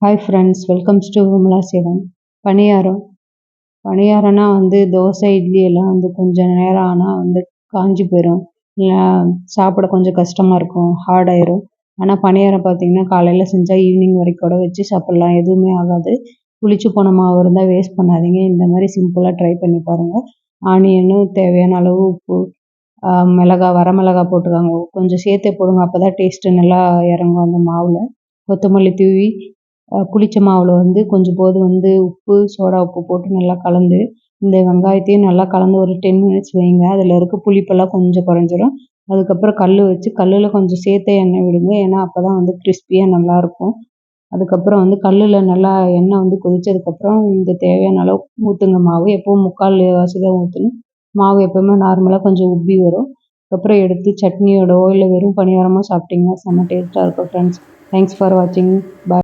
Hi friends, welcomes to Vimala Sevan. Paniyaram பணியாரம்னா தோசை இட்லி எல்லாம் கொஞ்சம் நேரம் ஆனால் காஞ்சி போயிடும். இல்லை சாப்பிட கொஞ்சம் கஷ்டமாக இருக்கும், ஹார்ட் ஆயிரும். ஆனால் பணியாரம் பார்த்தீங்கன்னா காலையில் செஞ்சால் ஈவினிங் வரைக்கும் கூட வச்சு சாப்பிட்லாம், எதுவுமே ஆகாது. புளிச்சு போன மாவு இருந்தால் வேஸ்ட் பண்ணாதீங்க. இந்த மாதிரி சிம்பிளாக ட்ரை பண்ணி பாருங்கள். ஆனியனும் தேவையான அளவு உப்பு, மிளகா வரமிளகா போட்டுக்கோங்க, கொஞ்சம் சேர்த்தே போடுங்க, அப்போ தான் டேஸ்ட்டு நல்லா இறங்கும் அந்த மாவில். கொத்தமல்லி தூவி புளிச்ச மாவில் கொஞ்சம் போது உப்பு, சோடா உப்பு போட்டு நல்லா கலந்து, இந்த வெங்காயத்தையும் நல்லா கலந்து ஒரு 10 மினிட்ஸ் வைங்க. அதில் இருக்க புளிப்பெல்லாம் கொஞ்சம் குறைஞ்சிரும். அதுக்கப்புறம் கல் வச்சு கல்லில் கொஞ்சம் சேர்த்தே எண்ணெய் விடுங்க, ஏன்னா அப்போ தான் கிறிஸ்பியாக நல்லாயிருக்கும். அதுக்கப்புறம் கல்லில் நல்லா எண்ணெய் கொதித்ததுக்கப்புறம் இந்த தேவையான அளவு ஊற்றுங்க மாவு. எப்போவும் 3/4 தான் ஊற்றணும். மாவு எப்போவுமே நார்மலாக கொஞ்சம் உப்பி வரும். அதுக்கப்புறம் எடுத்து சட்னியோடவோ இல்லை வெறும் பணியாரமோ சாப்பிட்டிங்கன்னா செம்ம டேஸ்ட்டாக இருக்கும் ஃப்ரெண்ட்ஸ். தேங்க்ஸ் ஃபார் வாட்சிங். பாய்.